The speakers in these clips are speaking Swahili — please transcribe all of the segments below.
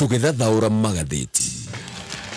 tũgĩthathaũra magathĩti.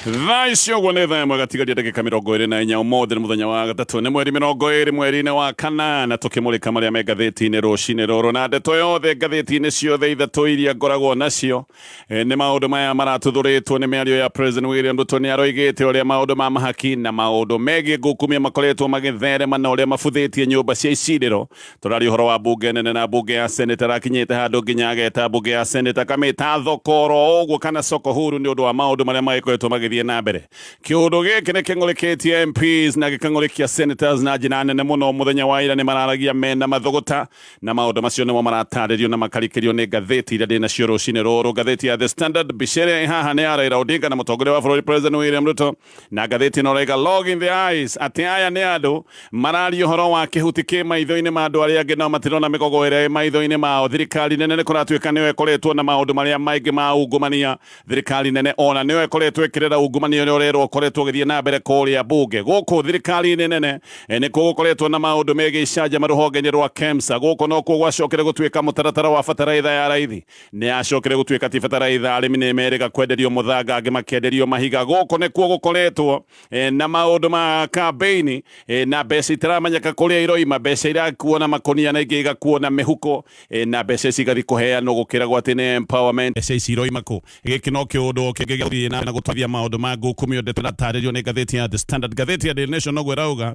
Thaa icio guo nĩ thaa ĩmwe gatigaria ndagĩka 24 ũmũthĩ nĩ mũthenya wa gatatũ nĩ mweri 20 mweri-inĩ wa kanana tũkĩmũrĩka marĩa me ngathĩti-inĩ rũcinĩ rũrũ na ndeto yothe ngathĩti-inĩ ciothe ithatũ iria ngoragwo nacio nĩ maũndũ maya maratũthũrĩtwo nĩ mĩario ya President William Ruto nĩ aroigĩte ũrĩa maũndũ ma mahaki na maũndũ megiĩ ngukumia makoretwo magĩtherema na ũrĩa mabuthĩtie nyũmba cia icirĩro. Tũraria ũhoro wa mbunge nene na mbunge ya Senate arakinyĩte handũ nginya ageta mbunge ya Senate akamĩta thokoro ũguo kana soko huru nĩ ũndũ wa maũndũ marĩa magĩkoretwo magĩthiĩ na mbere. Kiundu giki ni king'ũrĩkĩtie MPs na gĩkang'ũrĩkia senators na njĩra nene mũno mũthenya wa ira nĩ mararagia mena mathũgũta na maũndũ macio nĩmo maratarĩrio na makarĩkĩrio nĩ ngathĩti iria ndĩna cio rũcinĩ rũrũ. Ngathĩti ya The Standard bicere haha nĩ ya Raila Odinga na mũtongoria wa bũrũri President William Ruto na ngathĩti ĩno raiga log in the eyes atĩ aya nĩ andũ mararia ũhoro wa kĩhuti kĩ maitho-inĩ ma andũ arĩa angĩ nao matirona mĩgogo ĩrĩa maitho-inĩ mao. Thirikari nene nĩ kũratuĩka nĩyo ĩkoretwo na maũndũ marĩa maingĩ ma ungumania. Thirikari nene ona nĩyo ĩkoretwo ĩkĩrera ungumania ũrĩa ũrerwo ũkoretwo ũgĩthiĩ na mbere kũrĩa bunge. Gũkũ thirikari-inĩ nene nĩkuo gũkoretwo na maũndũ megiĩ icanjama rũhonge-inĩ rwa KEMSA. Gũkũ nokuo gwacokire gũtuĩka mũtaratara wa bataraitha ya raithi. Nĩ yacokire gũtuĩka ti bataraitha, arĩmi nĩ merĩga kwenderio mũthanga, angĩ makĩenderio mahiga. Gũkũ nĩkuo gũkoretwo na maũndũ ma campaign na mbeca itaramenyeka kũrĩa iroima, mbeca irakuo na makũnia na ingĩ igakuo na mĩhuko na mbeca ici igathiĩ kũheanwo gũkĩragwo atĩ nĩ empowerment. Mbeca ici iroima kũ? Gĩkĩ no kĩũndũ kĩngĩgĩthiĩ na gũtwarithia maũndũ ma ngukumio ndĩtũratarĩrio nĩ ngathĩti ya The Standard. Ngathĩti ya Daily Nation noguo ĩrauga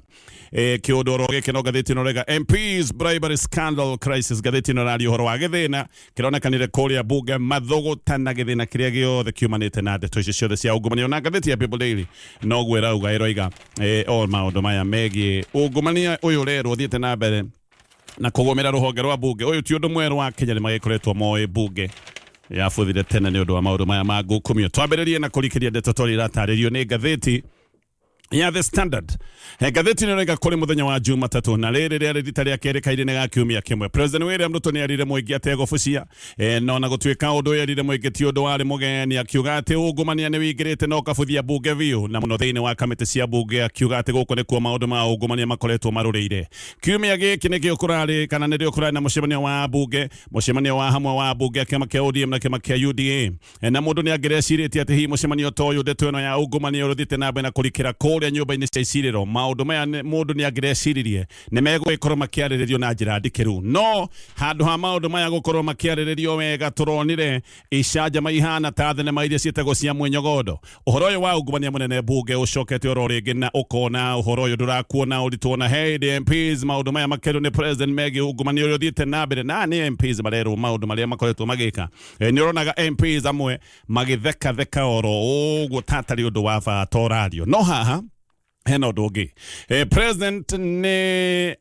kĩũndũ oro gĩkĩ no ngathĩti ĩno rauga MPs bribery scandal crisis. Ngathĩti ĩno ĩraria ũhoro wa gĩthĩna kĩronekanire kũrĩa bunge, mathũgũta na gĩthĩna kĩrĩa gĩothe kiumanĩte na ndeto icio ciothe cia ungumania. Na ngathĩti ya People Daily noguo ĩrauga ĩroiga o maũndũ maya megiĩ ungumania ũyũ ũrerwo ũthiĩte na mbere na kũgũmĩra rũhonge rwa bunge. Ũyũ ti ũndũ mwerũ wa Kenya, nĩ magĩkoretwo moĩ bunge yabuthire tene nĩ ũndũ wa maũndũ maya ma ngukumio. Twambĩrĩrie na kũrikĩria ndeto tũrĩa iratarĩrio nĩ ngathĩti ya The Standard. Ngathĩti nĩ raiga kũrĩ mũthenya wa Jumatatũ na rĩrĩ rĩarĩ rita rĩa kerĩ kairĩ-inĩ ga kiumia kĩmwe. President William Ruto nĩ arire mũingĩ ategũbucia no na gũtuĩka ũndũ ũyũ arire mũingĩ ti ũndũ warĩ mũgeni, akiuga atĩ ungumania nĩ wĩingĩrĩte na ũkabuthia bunge biũ, na mũno thĩinĩ wa kamĩtĩ cia bunge akiuga atĩ gũkũ nĩkuo maũndũ ma ungumania makoretwo marũrĩire. Kiumia gĩkĩ nĩkĩo kũrarĩ kana nĩrĩo kũrarĩ na mũcemanio wa bunge, mũcemanio wa hamwe wa bunge kĩama kĩa ODM na kĩama kĩa UDA, na mũndũ nĩ angĩrecirĩtie atĩ hihi mũcemanio ta ũyũ ndeto ĩno ya ungumania ũrũthĩte na mbere na kũrikĩra kũrĩa nyũmba-inĩ cia icirĩro. Maũndũ maya mũndũ nĩ angĩreciririe nĩ megũgĩkorwo makĩarĩrĩrio na njĩra ndikĩru, no handũ ha maũndũ maya gũkorwo makĩarĩrĩrio wega tũronire icanjama ihana ta thenema iria ciĩtagwo cia mwĩnyogondo. Ũhoro ũyũ wa ungumania mũnene bunge ũcokete oro rĩngĩ na ũkona ũhoro ũyũ ndũrakuona ũritũ na hĩndĩ MPs maũndũ maya makerwo nĩ president megiĩ ungumania ũrĩa ũthiĩte na mbere, na nĩ MPs marerwo maũndũ marĩa makoretwo magĩka. Nĩ ũronaga MPs amwe magĩtheka oro ũguo tatari ũndũ wa bata ũrario. No haha hena ũndũ ũngĩ. President nĩ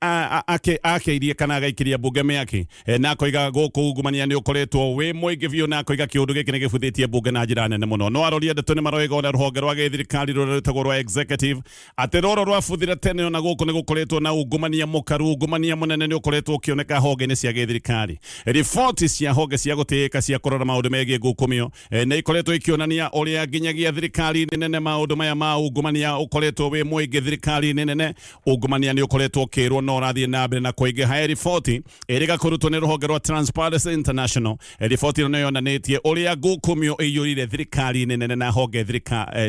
akĩirie kana agaikiria bunge mĩaki na akoiga gũkũ ungumania nĩ ũkoretwo wĩ mũingĩ biũ, na akoiga kĩũndũ gĩkĩ nĩ gĩbuthĩtie bunge na njĩra nene mũno. No aroria ndeto nĩ maroiga ũrĩa rũhonge rwa gĩthirikari rũrĩa rwĩtagwo rwa executive atĩ rũrũ rwabuthire tene na gũkũ nĩ gũkoretwo na ungumania mũkaru. Ungumania mũnene nĩ ũkoretwo ũkĩoneka honge-inĩ cia gĩthirikari. Riboti cia honge cia gũtĩĩka cia kũrora maũndũ megiĩ ngukumio nĩ ikoretwo ikĩonania ũrĩa nginyagia thirikari nene maũndũ maya ma ungumania ũkoretwo wĩ mũingĩ thirikari nene. Ungumania nĩ ũkoretwo ũkĩrwo no ũrathiĩ na mbere na kũingĩha. Riboti ĩrĩga kũrutwo nĩ rũhonge rwa Transparency International. Riboti ĩno nĩ yonanĩtie ũrĩa ngukumio ĩiyũrire thirikari nene na honge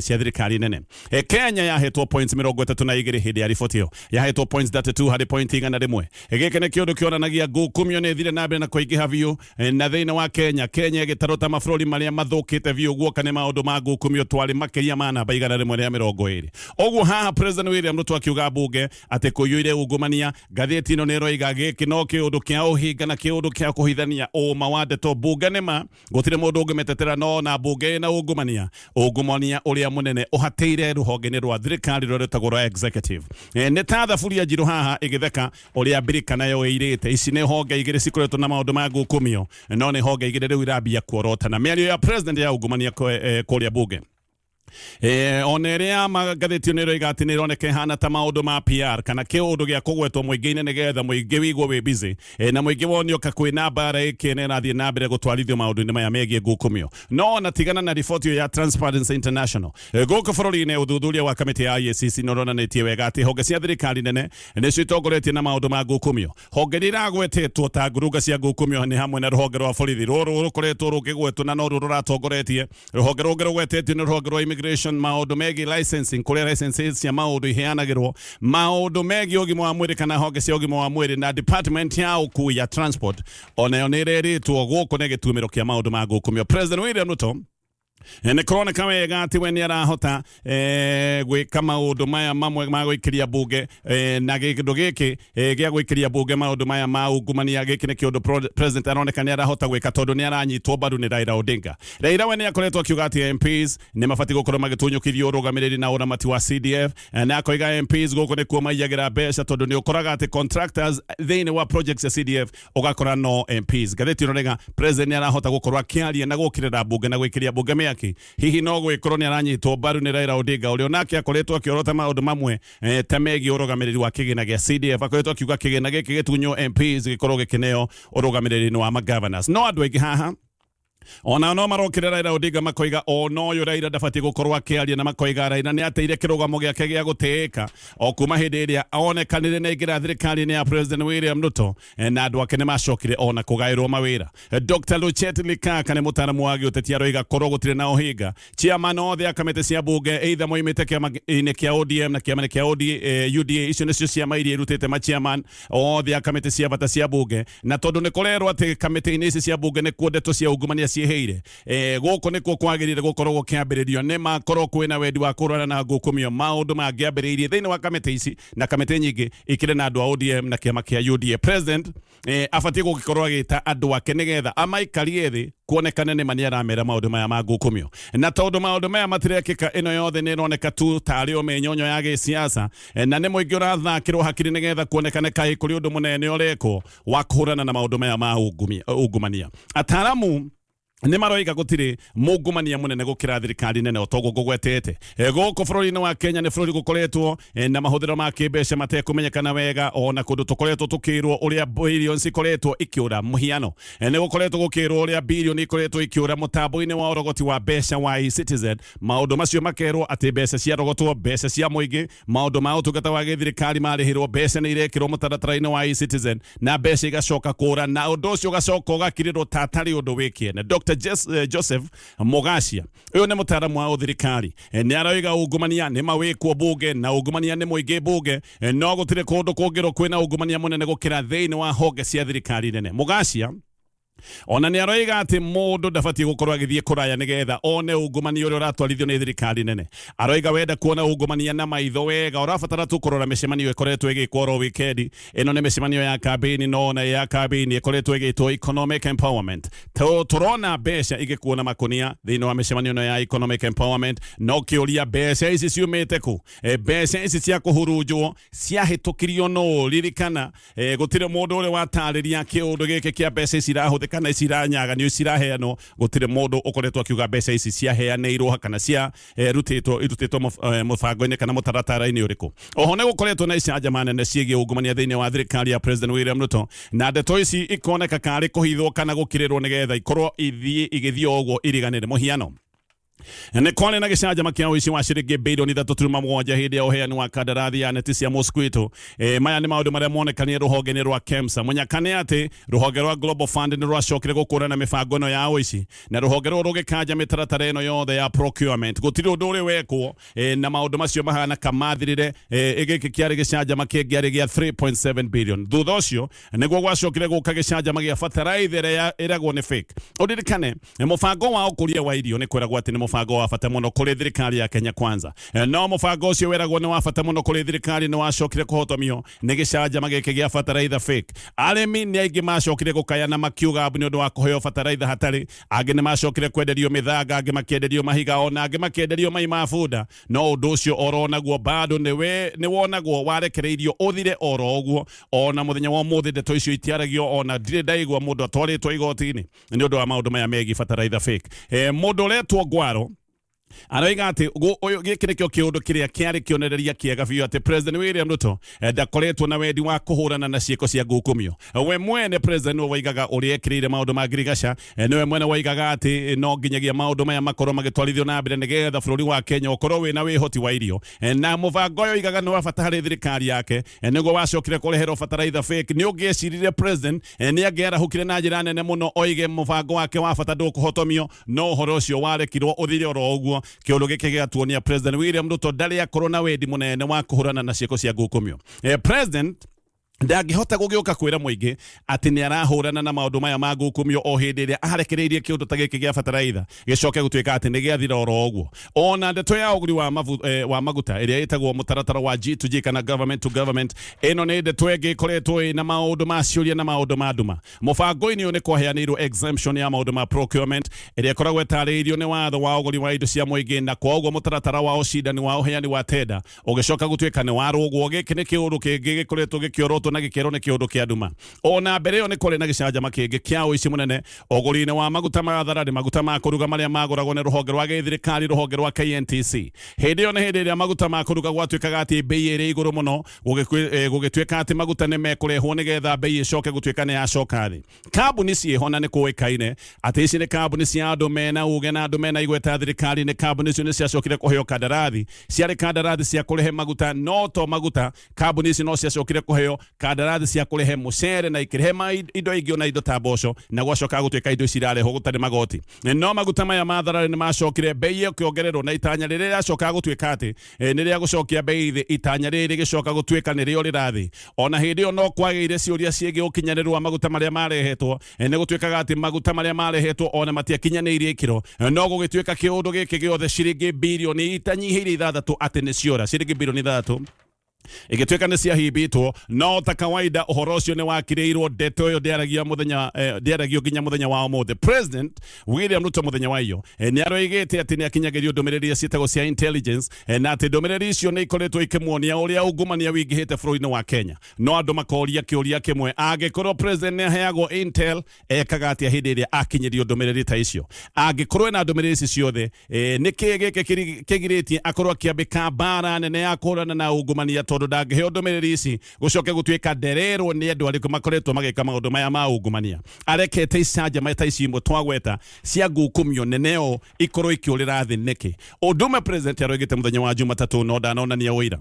cia thirikari nene. Kenya yahetwo points 32 hĩndĩ ya riboti ĩyo, yahetwo points 32 harĩ point 101. Gĩkĩ nĩ kĩũndũ kĩonanagia ngukumio nĩ ĩthire na mbere na kũingĩha biũ na thĩinĩ wa Kenya ĩgĩtarwo ta mabũrũri marĩa mathũkĩte biũ guoka nĩ maũndũ ma ngukumio twarĩ makĩria ma namba 120. Ũguo haha President William Ruto akiuga bunge atĩ kũiyũire ungumania. Ngathĩti ĩno nĩ ĩroiga gĩkĩ no kĩũndũ kĩa ũhinga na kĩũndũ kĩa kũhithania ũma wa ndeto. Bunge nĩma gũtirĩ mũndũ ũngĩmetetera, no na bunge na ungumania ũrĩa mũnene ũhatĩire rũhonge-inĩ rwa thirikari rũrĩa rwĩtagwo rwa executive. Nĩ ta thaburia njirũ haha ĩgĩtheka ũrĩa mbirika nayo ĩirĩte. Ici nĩ honge igĩrĩ cikoretwo na maũndũ ma ngukumio, no nĩ honge igĩrĩ rĩu irambia kuorotana. Mĩario ya president ya ungumania kũrĩa bunge onerea magathiti nero igatiniro ne kehana ta maundu ma PR kana kiundu gia kugwetwo muingi-ini nigetha muingi wigwo wi busy na muingi wonio ka kwina bara ikene rathie na mbere gutwarithio maundu-ini maya megie ngukumio no na tigana na report ya Transparency International guku bururi-ini uthuthuria wa kamiti ya IECC noronanitie wega ati honge cia thirikari nene nicio itongoretie na maundu ma ngukumio honge iragwetetwo ta ngurunga cia ngukumio ni hamwe na ruhonge rwa borithi ruru rukoretwo rukigwetwo na no ruru ratongoretie ruhonge rungi rugwetetio ni ruhonge rwa immigration maundu megi licensing kuria licenses cia maundu iheanagirwo maundu megi ugima wa mwiri kana honge cia ugima wa mwiri na department ya ukui ya transport onayo nireritwo guku ni gitumiro kia maundu ma ngukumio. President William Ruto ne kuroneka wega ati we ni arahota gwika maundu maya mamwe ma gwikiria bunge na gindu giki gia gwikiria bunge maundu maya ma ungumania giki ni kiundu president aroneka ni arahota gwika tondu ni aranyitwo baru ni Raila Odinga. Raila we ni akoretwo akiuga ati MPs ni mabati gukorwo magitunyukithio urugamiriri na uramati wa CDF na akoiga MPs guku ni kuo maiyagira mbeca tondu ni ukoraga ati contractors thiini wa projects ya CDF ugakora no MPs. Gatheti ronega president ni arahota gukorwo akiaria na gukirira bunge na gwikiria bunge hihi no gwikorwo ni aranyitwo baru ni Raila Odinga uria nake akoretwo akiorota maundu mamwe ta megi urugamiriri wa kigina gia CDF akoretwo akiuga kigina giki gitunyo MPs gikorwo gikineo urugamiriri wa magovernors no andu aingi haha ona no marokire Raila Odinga makoiga ono uyu Raila ndabati gukorwo akiaria na makoiga Raila ni ateire kirugamo giake gia gutiika o kuma hindi iria onekanire na ingira thirikari-ini ya President William Ruto na andu ake ni macokire ona kugairwo mawira. Dr. Lucheti Likaka ni mutaramu wa giuteti aroiga korwo gutire na uhinga chairman othe a kamiti cia bunge either moimite kiama-ini kia ODM na kiama-ini kia UDA icio nicio ciama iria irutite machairman othe a kamiti cia bata cia bunge na tondu ni kurerwo ati kamiti-ini ici cia bunge ni kuondeto cia ungumania cieheire guku nikuo kwagirire gukorwo gukiambiririo ni makorwo kwina wendi wa kurana na ngukumio maundu mangiambiriirie thiini wa kamiti ici na kamiti nyingi ikire na andu a ODM na kiama kia UDA. President abatie gugikorwo agita andu ake nigetha amaikarie thi kuonekana ni mani aramera maundu maya ma ngukumio na tondu maundu maya matirekika ino yothe ni ironeka tu tari umenyonyo ya gisiasa na ni muingi urathakirwo hakiri nigetha kuonekana kai kuri undu munene ureko wa kuhurana na maundu maya ma ungumania. Ataramu ni maroiga gutire mungumania munene gukira thirikari nene otogo gugwetete guku bururi-ini wa Kenya ni bururi gukoretwo na mahuthiro ma kimbeca matekumenyekana wega ona kundu tukoretwo tukirwo uria billions ikoretwo ikiura muhiano ni gukoretwo gukirwo uria billion ikoretwo ikiura mutambo-ini wa urogoti wa mbeca wa e-Citizen maundu macio makerwo ati mbeca cia rogotwo mbeca cia muingi maundu ma utungata wa thirikari marihirwo mbeca ni irekirwo mutaratara-ini wa e-Citizen na mbeca igacoka kura na undu ucio ugacoka ugakirirwo tatari undu wikiene. Joseph Mogashia uyu ni mutaramu wa thirikari ni aroiga ungumania ni mawikwo bunge na ungumania ni muingi bunge no gutire kundu kungiro kwina ungumania munene gukira thiini wa honge cia thirikari nene. Mogashia ona ni aroiga ati mundu ndabati gukorwo agithie kuraya nigetha one ungumania uria uratwarithio ni thirikari nene. Aroiga wenda kuona ungumania na maitho wega urabatara tu kurora micemanio ikoretwo igikwo ro weekend ino ni micemanio ya campaign no na ya campaign ikoretwo igitwo economic empowerment turona mbeca igikuona makunia thiini wa micemanio no ya economic empowerment no kiuria mbeca ici ciumite ku mbeca ici cia kuhurunjwo ciahitukirio no ririkana gutire mundu uria watariria kiundu giki kia mbeca ici irahuthika kana ciranyaga ni ciraheanwo gutire mundu ukoretwo akiuga mbeca ici ciaheanirwo kana cia rutitwo mubango-ini kana mutaratara-ini uriku. Oho ni gukoretwo na icanjama nene ciigie ungumania thiini wa thirikari ya President William Ruto na ndeto ici ikoneka kari kuhithwo kana gukirirwo nigetha ikorwo igithio uguo iriganire muhiano ni kwale na gicanjama kia uici wa ciringi bilioni 3.7 hindi ya uheani wa kandarathi ya neti cia mosquito maya ni maundu maria monekanie ruhonge-ini rwa KEMSA munyakane ati ruhonge rwa Global Fund ni rwacokire gukurana mibango ino ya uici na ruhonge rwo rugikanja mitaratara ino yothe ya procurement gutiri undu uri wekwo na maundu macio mahana kamathirire igiki kiari gicanjama kingiari gia 3.7 billion thutha ucio niguo gwacokire guka gicanjama gia fertilizer iragwo ni fake. Uririkane mubango wa ukuria wa irio ni kwiragwo ati ni mubango wa bata muno kuri thirikari ya Kenya Kwanza no mubango ucio weragwo ni wa bata muno kuri thirikari ni wacokire kuhotomio ni gicanjama giki gia fertilizer fake. Arimi ni aingi macokire gukayana makiuga ni undu wa kuheo fertilizer hatari angi ni macokire kwenderio mithanga angi makienderio mahiga ona angi makienderio mai mafuda no undu ucio oronaguo bado ni wonagwo warekereirio uthire oro uguo ona muthenya wa muthi ndeto icio itiaragio ona ndire ndaigwa mundu atwaritwo igoti-ini ni undu wa maundu maya megi fertilizer fake. Mundu retwo Gwaro Aroiga ati uyu giki nikio kiundu kiria kiari kionereria kiega biu ati President William Ruto ndakoretwo na wendi wa kuhurana na ciiko cia ngukumio. We mwene President waigaga uria ekirire maundu ma ngirigaca, niwe mwene waigaga ati no nginyagia maundu maya makorwo magitwarithio na mbere nigetha bururi wa Kenya ukorwo wina wihoti wa irio, na mubango uyu oigaga no bata hari thirikari yake niguo wacokire kurehero bataraitha fake. Ni ungicirire President ni angiarahukire na njira nene muno oige mubango wake wa bata ndukuhotomio, no horo ucio warekirwo uthire oro uguo. Kiundu giki gatuonia President William Ruto ndari akorwo na wendi munene wa kuhurana na ciiko cia ngukumio. President ndangihota gugiuka kwira muingi ati ni arahurana na maundu maya ma ngukumio o hindi iria arekereirie kiundu ta giki gia bataraitha gicoke gutuika ati ni giathira oro uguo. Ona ndeto ya uguri wa maguta iria itagwo mutaratara wa G2G kana government to government, ino ni ndeto enge ikoretwo na maundu ma ciuria na maundu ma nduma. Mubango-ini uyu ni kwaheanirwo exemption ya maundu ma procurement iria ikoragwo itariirio ni watho wa uguri wa indo cia muingi, na kwoguo mutaratara wa ucindani wa uheani wa tenda ugicoka gutuika ni warugwo. Giki ni kiundu kingi gikoretwo gikiorotwo na gikero ni kiundu kia nduma. Ona mbere yo ni kore na gicanjama kingi kia uici munene uguri-ini wa maguta ma tharari, maguta ma kuruga maria maguragwo ni ruhonge rwa githirikari, ruhonge rwa KNTC. Hindi yo ni hindi iria maguta ma kuruga gwatuikaga ati bei iri iguru muno, gugituika ati maguta ni mekurehwo nigetha bei icoke gutuika ni yacoka thi. Kambuni ciihona ni kuikaine ati ici ni kambuni cia andu mena uge na andu mena igweta thirikari. Ni kambuni icio ni ciacokire kuheo kandarathi, ciari kandarathi cia kurehe maguta, no to maguta. Kambuni ici no ciacokire kuheo kandarathi cia kurehe mucere na ikirehe indo ingi na indo ta mboco, na gwacoka gutuika indo cirareho gutari magoti. No maguta maya ma tharari ni macokire bei ikiongererwo, na itanya riria yacoka gutuika ati ni ria gucokia bei thi. Itanya riri gicoka gutuika ni rio rirathi. Ona hindi yo no kwagire ciuria ciege ukinyanirwo wa maguta maria marehetwo, ni gutuikaga ati maguta maria marehetwo ona matiakinyanirie ikiro. No gugituika kiundu giki giothe ciringi bilioni itanyihire 6 ati ni ciora ciringi bilioni 3 igituika ni cia hibitwo. No ta kawaida uhoro ucio ni wakireirwo ndeto yo ndiaragio nginya muthenya wa umuthi. President William Ruto muthenya wa iyo ni aroigite ati ni akinyagirio ndumiriri cietagwo cia intelligence, na ati ndumiriri icio ni ikoretwo ikimuonia uria ungumania wingihite bururi-ini wa Kenya. No andu makoria kiuria kimwe, angikorwo President ni aheagwo intel ekaga atia hindi iria akinyirio ndumiriri ta icio? Angikorwo na ndumiriri ici ciothe ni kigike kigiritie akorwo akiambika mbara nene ya kurana na ungumania, tondu ndangiheo ndumiriri ici gucoke gutuika ndererwo ni andu ariku makoretwo magika maundu maya ma ungumania. Arekete icanjama ta ici imwe twagweta cia ngukumio neneo ikorwo ikiurira thi niki. Undume President aroigite muthenya wa Jumatatu no ndanonania uira.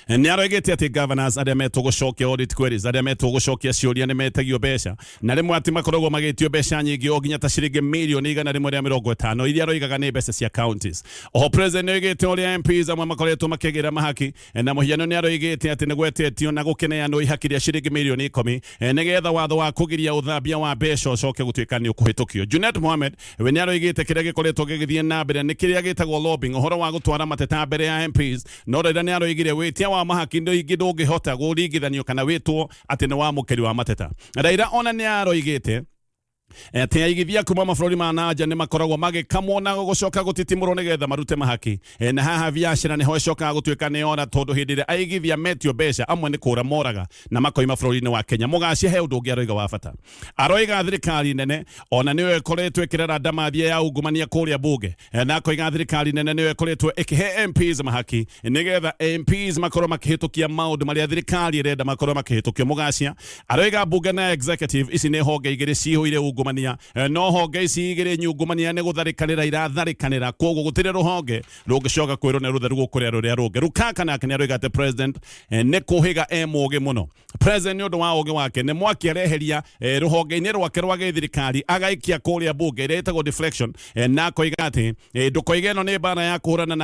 Ni aroigite ati governors aria metwo gucokia audit queries, aria metwo gucokia ciuria ni metagio mbeca, na rimwe ati makoragwo magitio mbeca nyingi o nginya ta ciringi milioni 150 iria aroigaga ni mbeca cia counties. O President aroigite uria MPs amwe makoretwo makigira mahaki, na muhiano ni aroigite ati ni gwetetio na gukineanwo ihaki ria ciringi milioni 10 nigetha watho wa kugiria uthambia wa mbeca ucoke gutuika ni ukuhitukio. Junet Mohamed we ni aroigite kiria gikoretwo gigithie na mbere ni kiria gitagwo lobbying, uhoro wa gutwara mateta mbere ya MPs. No rĩrĩa ni aroigire wĩtia wa mahaki ndo ingi ndũngĩhota gũringithanio kana wĩtwo atĩ nĩ wa mũkeri wa mateta. Raila ona ni aroigite ati aigithia kuma mabũrũri ma nanja ni makoragwo magikamwo na gucoka gutitimũrwo nigetha marute mahaki. Na haha biacara niho icokaga gutuika ni ona, tondu hindi ĩrĩa aigithia metio mbeca amwe ni kũra moraga na makoima bũrũri-inĩ wa Kenya. Mũgacia he ũndũ ũngĩ aroiga wa bata. Aroiga thirikari nene ona niyo ĩkoretwo ĩkĩrera ndamathia ya ungumania kũrĩa bunge, na akoiga thirikari nene niyo ĩkoretwo ĩkĩhe MPs mahaki nigetha MPs makorwo makĩhĩtũkia maũndũ marĩa thirikari ĩrenda makorwo makĩhĩtũkio. Mũgacia aroiga bunge na executive ici nĩ honge igĩrĩ ciihũire ungumania, no honge ici igĩrĩ nyungumania ni gũtharĩkanĩra iratharĩkanĩra, kwoguo gũtirĩ ruhonge rũngĩcoka kwĩrwo nĩ rũtheru gũkũrĩa rũrĩa rũngĩ. Rukaka nake nĩ aroiga atĩ President nĩ kũhĩga mũũgĩ mũno. President nĩ ũndũ wa ũũgĩ wake nĩ mwaki areheria ruhonge-inĩ rwake rwa gĩthirikari agaikia kũrĩa bunge ĩrĩa ĩtagwo deflection, na akoiga atĩ ndũkoige ĩno nĩ mbara ya kũhũrana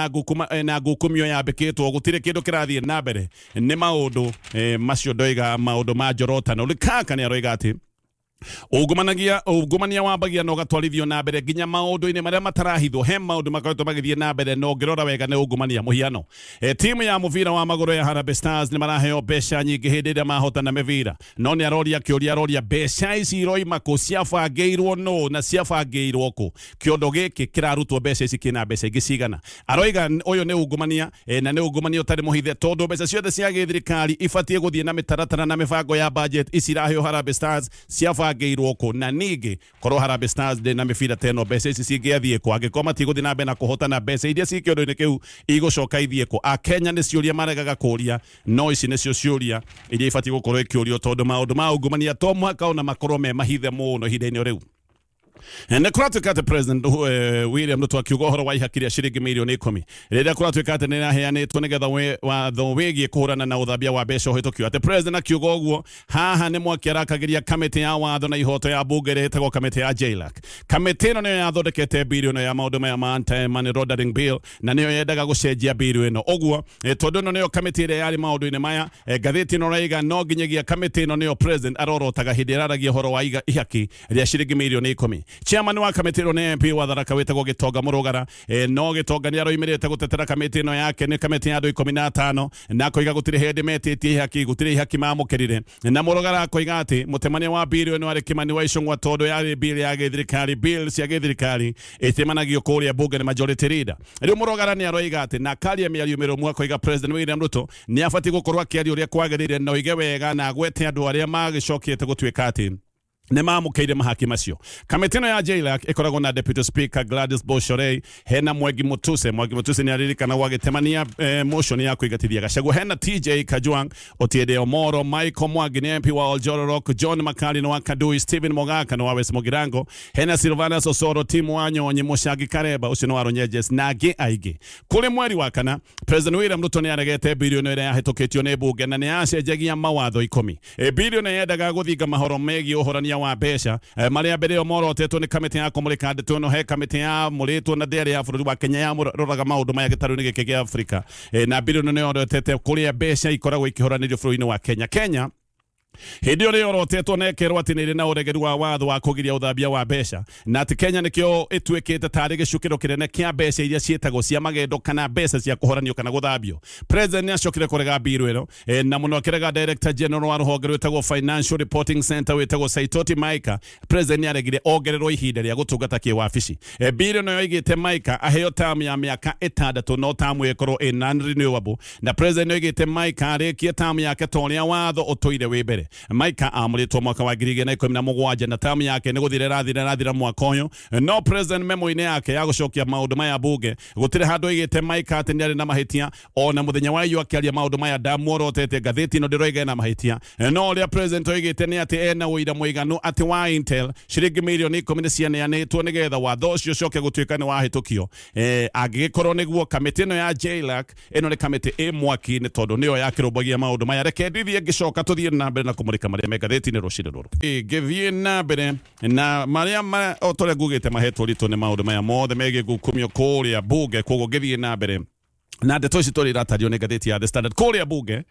na ngukumio yambĩkĩtwo, gũtirĩ kĩndũ kĩrathiĩ na mbere. Nĩ maũndũ macio ndoiga maũndũ ma njorotano. Rukaka nĩ aroiga atĩ ungumania wambagia no gatwarithio na mbere nginya maundu-ini maria matarahithwo. He maundu makoretwo magithie na mbere no ngirora wega ni ungumania. Muhiano timu ya muvira wa maguru ya Harambee Stars ni maraheo mbeca nyingi hindi iria mahotana mivira, no ni aroria kiuria aroria mbeca ici iroima ku, ciabangĩirwo no na ciabangĩirwo ku? Kĩondo gĩkĩ kĩrarutwo mbeca ici kĩna mbeca ingĩ cigana? Aroiga ũyũ nĩ ungumania, na nĩ ungumania ũtarĩ mũhithe, tondu mbeca ciothe cia gĩthirikari ibatie gũthie na mĩtaratara na mĩbango ya budget ici iraheo Harambee Stars ciabangĩirwo ibangĩirwo kũ na ningĩ korwo Harambee Stars na mĩbira teno mbeca ici cingĩathiĩ kũ angĩkorwo matigũthiĩ na mbere na kũhotana mbeca iria ci kĩondo-inĩ kĩu igũcoka ithiĩ kũ. Akenya nĩ ciũria maregaga kũria, no ici nĩcio ciũria iria ibatiĩ gũkorwo ikĩũrio tondũ maũndũ ma ungumania to mũhaka ona makorwo me mahithe mũno ihinda-inĩ rĩu. Na kuratuĩka atĩ President William Ruto akiuga ũhoro wa ihaki rĩa ciringi mirioni 10 rĩrĩa kuratuĩka atĩ nĩ raheanĩtwo nĩgetha watho wĩgiĩ kũhũrana na ũthambia wa mbeca ũhĩtũkio. Atĩ President akiuga ũguo haha nĩ mwaki arakagĩria kamĩtĩ ya watho na ihoto ya bunge ĩrĩa ĩtagwo kamĩtĩ ya JLAC. Kamĩtĩ ĩno nĩyo yathondekete bill ĩno ya maũndũ maya ma anti-money laundering bill na nĩyo yendaga gũcenjia bill ĩno. Ũguo tondũ ĩno nĩyo kamĩtĩ ĩrĩa yarĩ maũndũ-inĩ maya, ngathĩti ĩno raiga no nginyagia kamĩtĩ ĩno nĩyo President arorotaga hĩndĩ ĩraragia ũhoro wa ihaki rĩa ciringi mirioni 10. Chairman wa kamĩtĩ ĩno nĩ MP wa Tharaka wĩtagwo Gĩtonga Mũrũgara. No Gĩtonga nĩ aroimĩrĩte gũtetera kamĩtĩ ĩno yake, nĩ kamĩtĩ ya andũ 15 na koiga gũtirĩ hĩndĩ metĩtie ihaki, gũtirĩ ihaki mamũkĩrire. Na Mũrũgara akoiga atĩ mũtemania wa bill ĩno arĩ Kimani wa Icũng'wa tondũ yarĩ bill ya gĩthirikari, bill cia gĩthirikari ĩtemanagio kũrĩa bunge nĩ majority leader. Rĩu Mũrũgara nĩ aroiga atĩ na akaria mĩario mĩrũmu akoiga President William Ruto nĩ abatiĩ gũkorwo akĩaria ũrĩa kwagĩrĩire na oige wega na agwete andũ arĩa magĩcokiete gũtuĩka atĩ nĩ mamũkĩire mahaki macio. Kamĩtĩ ĩno ya JLAC ĩkoragwo na Deputy Speaker Gladys Boshorei, hena Mwangi Mutuse nĩ aririkana gwagitemania motion ya kũigatithia Gachagua, hena TJ Kajwang, Otiende Omoro, Michael Mwangi ni MP wa Oljororok, John Makari wa Kadui, Stephen Mogaka wa West Mogirango, hena Silvana Osoro, Timu Wanyonyi, Mushagi Kareba ucio wa Ronyejes na angĩ aingĩ. Kũrĩ mweri wa kana President William Ruto nĩ aregete bilioni ĩrĩa yahĩtũkĩtio nĩ bunge na nĩ acenjagia mawatho 10. Bilioni yendaga gũthinga mahoro megiĩ ũhorania wa mbeca marĩa mbere morotetwo nĩ kamĩtĩ ya kũmũrĩka ndeto ĩno he kamĩtĩ ya mũrĩtwo na ndĩarĩ ya bũrũri wa Kenya ya roraga maũndũ maya gĩtarũ-inĩ gĩkĩ gĩa Afrika. Na bilioni nĩ yorotete kũrĩa mbeca ikoragwo ikĩhoranĩrio bũrũri-inĩ wa Kenya. Hĩndĩ ĩyo yorotetwo na ĩkerwo atĩ nĩ ĩrĩ na ũregeru wa watho wa kũgiria ũthambia wa mbeca, na atĩ Kenya nĩkĩo ĩtuĩkĩte tarĩ gĩcukĩro kĩnene kĩa mbeca iria ciĩtagwo cia magendo kana mbeca cia kũhoranio kana gũthambio. President nĩ acokire kũrega bill ĩno na mũno akĩrega Director General wa rũhonge rwĩtagwo Financial Reporting Center wĩtagwo Saitoti Maika. President nĩ aregire ongererwo ihinda rĩa gũtungata kĩwabici. Bill ĩno yoigĩte Maika aheo term ya mĩaka 6 no term ĩkorwo ĩ non-renewable, na President yoigĩte Maika arĩkie term yake torĩa watho ũtũire wĩ mbere. Maika amũrĩtwo mwaka wa 2017 na term yake nĩ gũthira rathira mwaka ũyũ. No President memo-inĩ yake ya gũcokia maũndũ maya bunge gũtirĩ handũ oigĩte Maika atĩ nĩ arĩ na mahĩtia, ona mũthenya wa iyo akĩaria maũndũ maya ndamuorotete. Ngathĩti ĩno ndĩroiga ena mahĩtia, no ũrĩa President oigĩte nĩ atĩ ena ũira mũiganu atĩ wa Intel ciringi mirioni 10 nĩ cianeanĩtwo nĩgetha watho ũcio ũcoke gũtuĩka nĩ wahĩtũkio. Angĩgĩkorwo nĩguo kamĩtĩ ĩno ya JLAC ĩno nĩ kamĩtĩ ĩ mwaki-inĩ tondũ nĩyo yakĩrũmbagia maũndũ maya. Reke ndithiĩ ngĩcoka tũthiĩ na mbere na kũmũrĩka marĩa me ngathĩti-inĩ rũcinĩ rũrũ. Ngĩthiĩ na mbere na marĩa o tũrĩa ngugĩte mahetwo ritũ nĩ maũndũ maya mothe megiĩ gukumio kũrĩa bunge, koguo ngĩthiĩ na mbere na ndeto ici tũrĩ iratario nĩ ngathĩti ya The Standard kũrĩa bunge.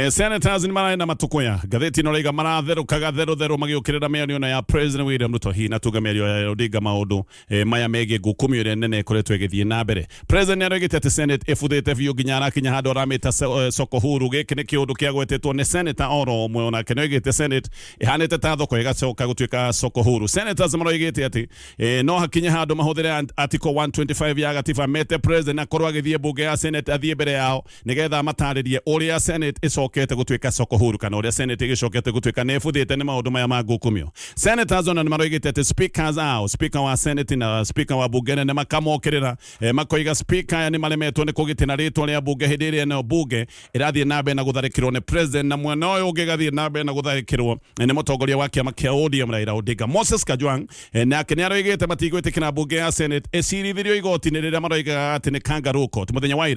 Senators nĩ maraĩ na matũkũya. Ngathĩti ĩno raiga maratherũkaga therũ magĩũkĩrĩra mĩario ĩno ya President William Ruto hi na tuga mĩario ya Odinga maũndũ maya megiĩ gukumio ĩrĩa nene ĩkoretwo ĩgĩthiĩ na mbere. President nĩ aroigĩte atĩ Senate ĩbuthĩte biũ nginya arakinya handũ aramĩta soko huru. Gĩkĩ nĩ kĩũndũ kĩagwetetwo nĩ Senator oro ũmwe, onake nĩ oigĩte Senate ĩhanĩte ta thoko ĩgacoka gũtuĩka soko huru. Senators maroigĩte atĩ no hakinye handũ mahũthĩre Article 125 ya gatiba mete President akorwo agĩthiĩ bunge ya Senate athiĩ mbere yao nĩgetha matarĩrie ũrĩa Senate ĩcokete gũtuĩka soko huru kana ũrĩa Senate ĩgĩcokete gũtuĩka nĩ ĩbuthĩte nĩ maũndũ maya ma gukumio. Senators ona nĩ maroigĩte atĩ speakers ao, speaker wa Senate na speaker wa bunge nĩ makamokĩrĩra makoiga speaker aya nĩ maremetwo nĩ kũgitĩra rĩtwa rĩa bunge hĩndĩ ĩrĩa ĩno bunge ĩrathiĩ na mbere na gũtharĩkĩrwo nĩ President, na mwena ũyũ ũngĩ gathiĩ na mbere na gũtharĩkĩrwo nĩ mũtongoria wa kĩama kĩa ODM Raila Odinga. Moses Kajwang nake nĩ aroigĩte matigwĩtĩkĩra bunge ya Senate ĩcirithirio igoti-inĩ rĩrĩa maroigaga atĩ nĩ kangaroo court mũthenya wa ira.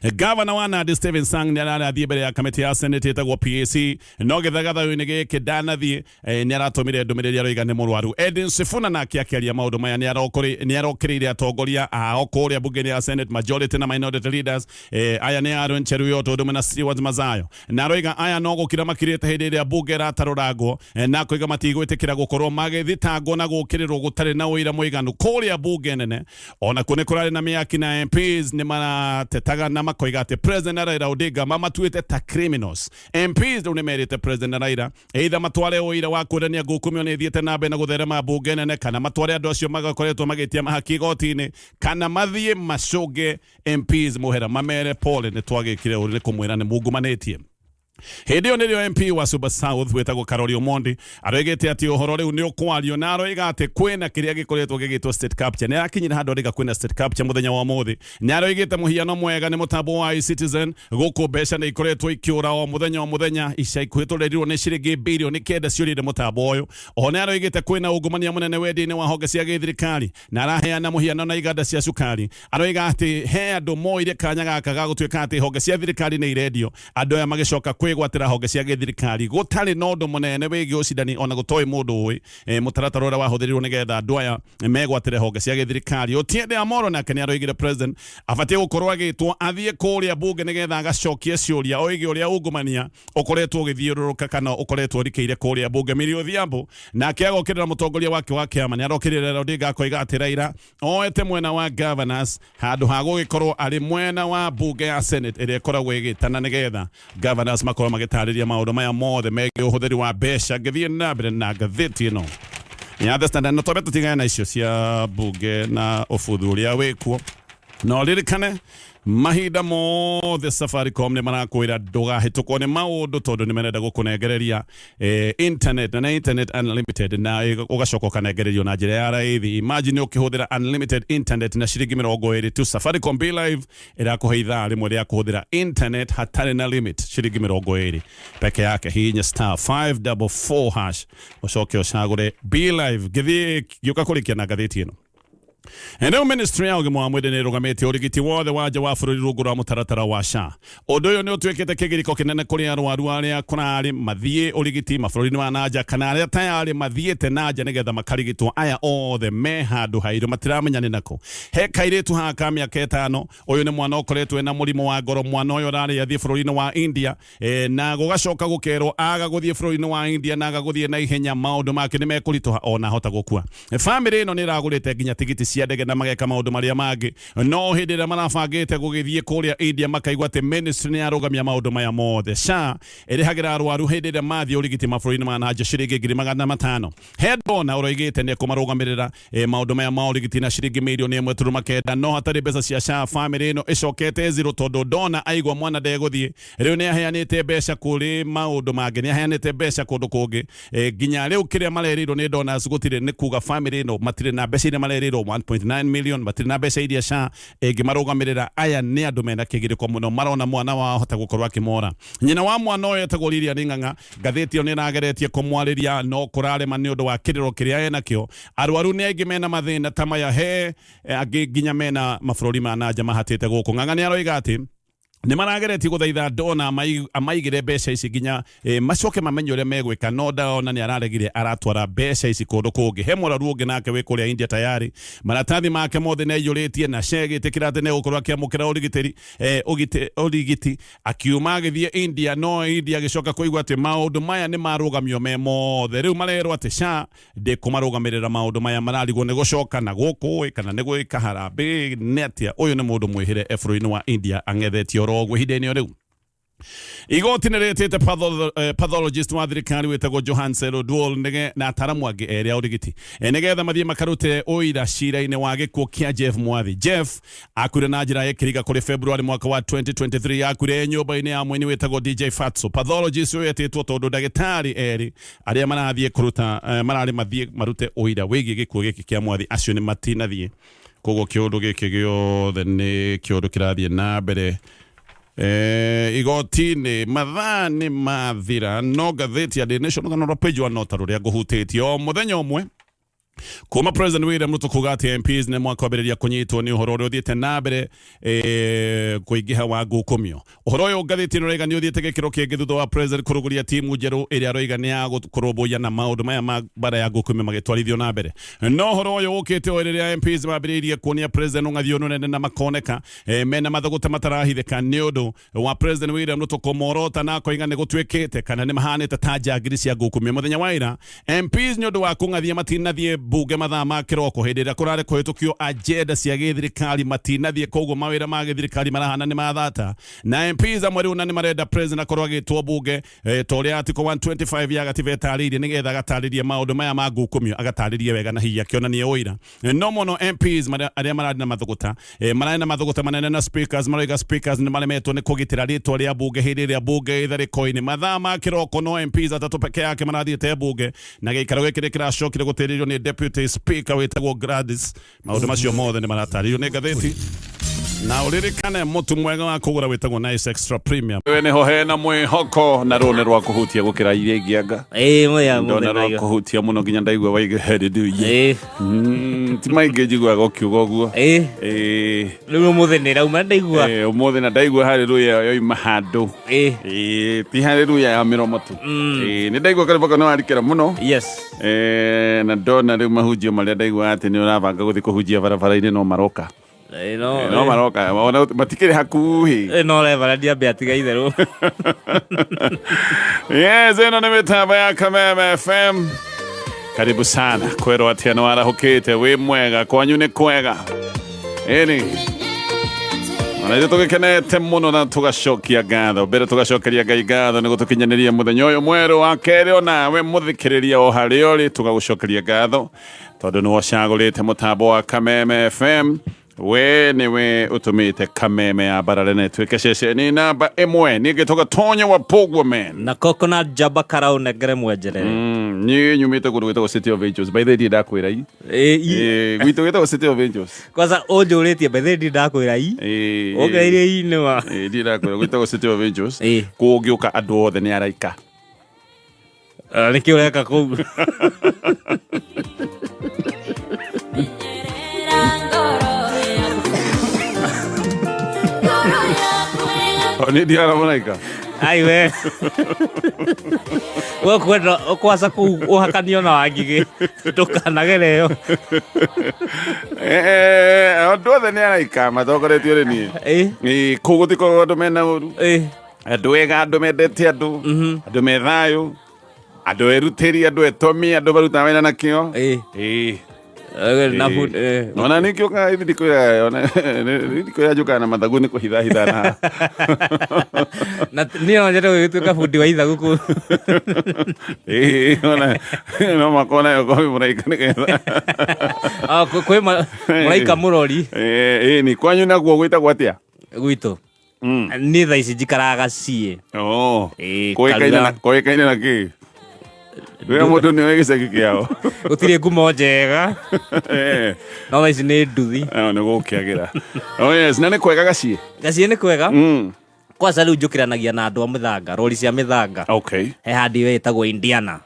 Governor wa Nandi Stephen Sang nĩ arathiĩ mbere ya kamĩtĩ ya Senate ĩtagwo PAC, no gĩthagathayo-inĩ gĩkĩ ndanathiĩ nĩ aratũmire ndũmĩrĩri aroiga nĩ mũrwaru. Edwin Sifuna nake akĩaria maũndũ maya nĩ arokĩrĩire atongoria ao kũrĩa bunge ya Senate majority na minority leaders. Aya nĩ Aaron Cheruiyot ũndũ ũmwe na Stewart Mazayo, na aroiga aya no gũkira makirĩte hĩndĩ ĩrĩa bunge ĩratarũrangwo na koiga matigwĩtĩkĩra gũkorwo magĩthitangwo na gũkĩrĩrwo gũtarĩ na ũira mũiganu kũrĩa bunge nene. Ona kũnĩ kũrarĩ na mĩaki na MPs nĩ maratetaga na makoiga atĩ President Raila Odinga mamatuĩte ta criminals. MPs rĩu nĩ merĩte President Raila either matware ũira wa kuonania gukumio nĩ thiĩte na mbere na gũtherema bunge nene, kana matware andũ acio magakoretwo magĩtia mahaki igoti-inĩ, kana mathiĩ macũnge MPs mũhera mamere pole nĩ twagĩkire ũrĩ kũmwĩra nĩ mungumanĩtie. Hĩndĩ ĩyo nĩrĩo MP wa Super South wetagwo Karori Omondi aroigĩte atĩ ũhoro rĩu nĩ ũkwario na aroiga atĩ kwĩna kĩrĩa gĩkoretwo gĩgĩtwo state capture. Nĩ arakinyira handũ arĩga kwĩna state capture mũthenya wa ũmũthĩ. Nĩ aroigĩte mũhiano mwega nĩ mũtambo wa eCitizen gũkũ mbeca nĩ ikoretwo ikĩũra o mũthenya ica ikuhĩ tũrerirwo nĩ ciringi birioni 9 ciũrire mũtambo ũyũ. Oho nĩ aroigĩte kwĩna ungumania mũnene wendia-inĩ wa honge cia gĩthirikari na araheana mũhiano na iganda cia cukari. Aroiga atĩ he andũ moire kanya gaka ga gũtuĩka atĩ honge cia thirikari nĩ irendio, andũ aya magĩcoka kwĩgwatĩra honge cia gĩthirikari. Gũtarĩ na ũndũ mũnene wĩgiĩ ũcindani ona gũtoĩ mũndũ ũĩ mũtaratara ũrĩa wahũthĩrirwo nĩgetha andũ aya megwatĩre honge cia gĩthirikari. Otiende Amolo nake nĩ aroigire president abatiĩ gũkorwo agĩtwo athiĩ kũrĩa bunge nĩgetha agacokie ciũria oige ũrĩa ungumania ũkoretwo ũgĩthiũrũrũka kana ũkoretwo ũrikĩire kũrĩa bunge. Mĩrĩ Odhiambo nake agokĩrĩra mũtongoria wake wa kĩama nĩ arokĩrĩra Odinga akoiga atĩ Raila oete mwena wa governors handũ ha gũgĩkorwo arĩ mwena wa bunge ya Senate ĩrĩa ĩkoragwo ĩgĩtana nĩgetha governors makorwo magĩtarĩria maũndũ maya mothe megiĩ ũhũthĩri wa mbeca. Ngĩthiĩ na mbere na ngathĩti ĩno ya The Standard no twambe tũtigane na icio cia bunge na ũbuthu ũrĩa wĩkuo. No ririkane mahinda mothe Safaricom nĩ marakwĩra ndũgahĩtũkwo nĩ maũndũ tondũ nĩ marenda gũkũnengereria internet na internet unlimited na ũgacoka ũkanengererio na njĩra ya raithi. Imagine ũkĩhũthĩra unlimited internet na ciringi 20 tu. Safaricom Be Live ĩrakũhe ithaa rĩmwe rĩa kũhũthĩra internet hatarĩ na limit ciringi 20 peke yake. Hihinya *544# ũcoke ũcagũre Be Live. Gĩũka kũrĩkia na ngathĩti ĩno. Eneo ministry ya ũgima wa mwĩrĩ nĩ ĩrũgamĩtie ũrigiti wothe wa nja wa bũrũri rungu rwa mũtaratara wa SHA. Ũndũ ũyũ nĩ ũtuĩkĩte kĩgirĩko kĩnene kũrĩ arwaru arĩa kũrarĩ mathiĩ ũrigiti mabũrũri-inĩ ma nanja kana arĩa tayarĩ mathiĩte nanja nĩgetha makarigitwo. Aya othe me handũ hairũ matiramenya nĩ nakũ. He kairĩtu haka mĩaka 5 ũyũ nĩ mwana ũkoretwo ena mũrimũ wa ngoro. Mwana ũyũ ararĩ athiĩ bũrũri-inĩ wa India na gũgacoka gũkerwo aga gũthiĩ bũrũri-inĩ wa India na aga gũthiĩ na ihenya maũndũ make nĩ mekũritũha ona hota gũkua. Family ĩno nĩ ĩragũrĩte nginya tigiti cia ndege na mageka maũndũ marĩa mangĩ. No hĩndĩ ĩrĩa marabangĩte gũgĩthiĩ kũrĩa India makaigua atĩ ministry nĩ yarũgamia maũndũ maya mothe. SHA ĩrĩhagĩra arwaru hĩndĩ ĩrĩa mathiĩ ũrigiti mabũrũri-inĩ ma nanja ciringi 500,000. Headbona ũroigĩte nĩ kũmarũgamĩrĩra maũndũ maya ma ũrigiti na ciringi 1.9. No hatarĩ mbeca cia SHA family ĩno ĩcokete zero tondũ ndona aigua mwana ndegũthiĩ. Rĩu nĩ aheanĩte mbeca kũrĩ maũndũ mangĩ, nĩ aheanĩte mbeca kũndũ kũngĩ. Nginya rĩu kĩrĩa marerĩirwo nĩ ndona gũtirĩ nĩ kuga family ĩno matirĩ na mbeca iria marerĩirwo 1.9 million matirĩ na mbeca iria SHA ĩngĩmarũgamĩrĩra. Aya nĩ andũ mena kĩgirĩko mũno, marona mwana wao hota gũkorwo akĩmora. Nyina wa mwana ũyũ etagwo Lilia Ning'ang'a. Ngathĩti ĩyo nĩ ĩrageretie kũmwarĩria no kũrarema nĩ ũndũ wa kĩrĩro kĩrĩa enakĩo. Arwaru nĩ aingĩ mena mathĩna ta maya, he angĩ nginya mena mabũrũri ma nanja mahatĩte gũkũ. Ng'ang'a nĩ aroiga atĩ nĩ marageretie gũthaitha ndona amaigire mbeca ici nginya macoke mamenye ũrĩa megwĩka. No ndona nĩ araregire aratwara mbeca ici kũndũ kũngĩ. He mũrwaru ũngĩ nake wĩ kũrĩa India tayari maratathi make mothe nĩ aiyũrĩtie na SHA ĩgĩtĩkĩra atĩ nĩ gũkorwo akĩamũkĩra ũrigiti akiuma agĩthiĩ India. No India agĩcoka kũigua atĩ maũndũ maya nĩ marũgamio me mothe. Rĩu marerwo atĩ SHA ndĩkũmarũgamĩrĩra maũndũ maya mararigwo nĩ gũcoka na gũkũ kana nĩ gwĩka harambĩ nĩ atĩa. Ũyũ nĩ mũndũ mwĩhĩre bũrũri-inĩ wa India ang'ethetio rogwo ihinda-inĩ rĩu. Igoti nĩ rĩtĩte pathologist wa thirikari wĩtagwo Johansen Oduol na ataramu angĩ erĩ a ũrigiti nĩgetha mathiĩ makarute ũira cira-inĩ wa gĩkuũ kĩa Jeff Mwathi. Jeff akuire na njĩra ya kĩriga kũrĩ February mwaka wa 2023. Akuire nyũmba-inĩ ya mũini wĩtagwo DJ Fatso. Pathologist ũyũ etĩtwo tondũ ndagĩtarĩ erĩ arĩa marathiĩ kũruta mararĩ mathiĩ marute ũira wĩgiĩ gĩkuũ gĩkĩ kĩa Mwathi acio nĩ matinathiĩ. Koguo kĩũndũ gĩkĩ gĩothe nĩ kĩũndũ kĩrathiĩ na mbere igoti-inĩ. mathaa nĩ mathira. No ngathĩti ya The Nation kana page wa nota rũrĩa ngũhutĩtie o mũthenya ũmwe kuma President William Ruto kuga atĩ MPs nĩ mwakwambĩrĩria kũnyitwo nĩ ũhoro ũrĩa ũthiĩte na mbere kũingĩha wa ngukumio. Ũhoro ũyũ ngathĩti-inĩ ũrauga nĩ ũthiĩte gĩkĩro kĩngĩ thutha wa President kũrũgũria timu njerũ ĩrĩa aroiga nĩ ya kũrũmbũiya na maũndũ maya ma bara ya ngukumio magĩtwarithio na mbere. No ũhoro ũyũ ũkĩte o rĩrĩa MPs mambĩrĩirie kuonia President ũng'athio nene na makoneka mena mathagũta matarahithĩka nĩ ũndũ wa President William Ruto kũmorota na koiga nĩ gũtuĩkĩte kana nĩ mahanĩte ta njangiri cia ngukumio. Mũthenya wa ira MPs nĩ ũndũ wa kũng'athia matinathiĩ bunge mathaa ma kiroko hindi ria kurare kuhetukio agenda cia githirikari matinathie koguo mawira ma githirikari marahana ni mathata na MPs amwe riu na ni marenda president akorwo agitwo bunge toria article 125 ya gatiba etaririe nigetha agataririe maundu maya ma ngukumio agataririe wega na hiya kionania uira no mono MPs aria marari na mathuguta marari na mathuguta manene na speakers maraiga speakers ni maremetwo ni kugitira ritwa ria bunge hindi ria bunge ithariko-ini mathaa ma kiroko no MPs atatu peke yake marathiete bunge na gikaro gikire kiracokire gutiririo ni deputy speaker wetagwo Gladys maundu macio mothe ni marataririo ni ngathiti na uririkane mutu mwega wa kugura wetagwo nice extra premium we niho hena mwihoko na rune rwa kuhutia gukira iria ingianga moya ndona rwa kuhutia muno nginya ndaigua waige hallelujah ti maingi njigua gokiuga uguo riu umuthe ni rauma ndaigua umuthe na ndaigua hallelujah yoima handu ti hallelujah ya miromo tu ni ndaigua karibaka no arikira muno na ndona riu mahunjio maria ndaigua ati ni urabanga guthi kuhunjia barabara-ini no maroka no maroka matikiri hakuhi no leva ndia beatiga itheru yes ino ni mitamba ya KAMEME FM karibu sana kwero atia no arahukite wi mwega kwanyu ni kwega eni ona tugikenete muno na tugacokia ngatho mbere tugacokeria Ngai ngatho ni gutukinyaniria muthenya uyu mweru wa keri ona we muthikiriria o hari uri tugagucokeria ngatho tondu ni wacagurite mutambo wa KAMEME FM we niwe utumite KAMEME ya bararene twike ceceni namba imwe nigitoka tonye wa procurement na coconut jaba karau negere mwenjerere ni nyumite kundu gwitagwo City of Angels by the way ndakwira gwitu gwitagwo City of Angels kwanza onjuritie by the way ndakwira ogeire ine wa ndakwira gwitagwo City of Angels kungiuka andu othe ni araika nikio reka kuu ni diara monaika ai we wo kwenda kwasa ku uhakanio na wangige tukanagereo andu othe ni araika matokoretio ri ni kugutiko andu mena uru andu ega andu mendete andu andu me thayu andu erutiri andu etomi andu baruta wena nakio ona nikio ka hivi ndikoya ona ndikoya joka na mathagu ni kuhitha na nio njero gituka fundi wa ithagu ku ona no makona yoko muraika ni ketha kwe muraika murori ni kwanyu na guo gwita gwatia gwitu ni tha ici njikaraga cie koikaine na ki we mundu ni wegicagi kiao gutire ngumo njega no tha ici ni nduthi ni gukiagira yes na ni kwega gacie ni kwega kwanza riu njukiranagia na andu a mithanga rori cia mithanga he handi wetagwo Indiana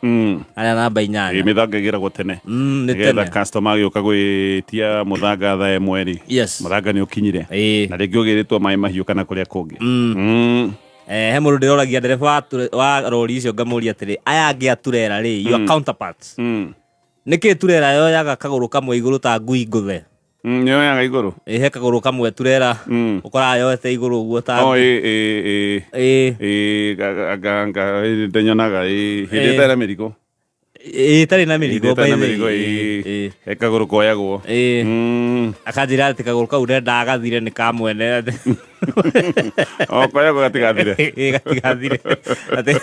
aria namba 8 mithanga igiragwo tene nigetha customer agiuka gwitia muthanga tha mweri muthanga ni ukinyire na ringi ugiritwo mai mahiu kana kuria kungi he mundu ndiroragia ndereba wa rori icio ngamuria atiri aya angi aturera ri your counterparts niki turera yo yaga kaguru kamwe iguru ta ngui nguthe nyo yaga iguru he kaguru kamwe turera ukora yote iguru uguo ta ganga ndenyonaga hindi tara miriko tari na mirigo by the kaguru koyagwo akajira ati kaguru kau ndenda agathire ni kamwene koyagwo gatigathire gatigathire ati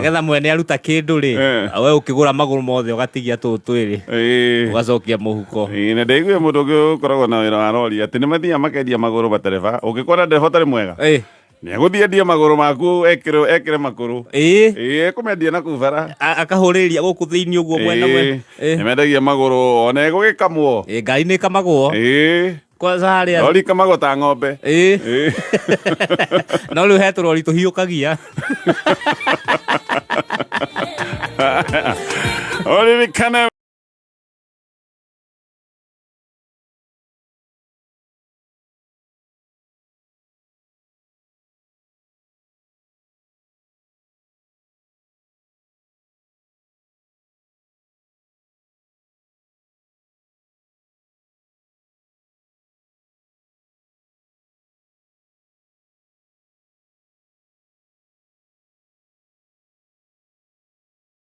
getha mwene aruta kindu ri we ukigura maguru mothe ugatigia tutwiri ugacokia muhuko na ndeigwe mundu ungi ukoragwo na wira wa rori ati ni mathia makendia maguru batereba ungikora ndereba tari mwega ni aguthiendia maguru maku ekire makuru kumendia na kubara akahuriria guku thiini uguo mwena mwena ni mendagia maguru ona gugikamwo ngari ni kamagwo kwanza haria rori kamagwo ta ng'ombe no riu he turori tuhiukagia oririkane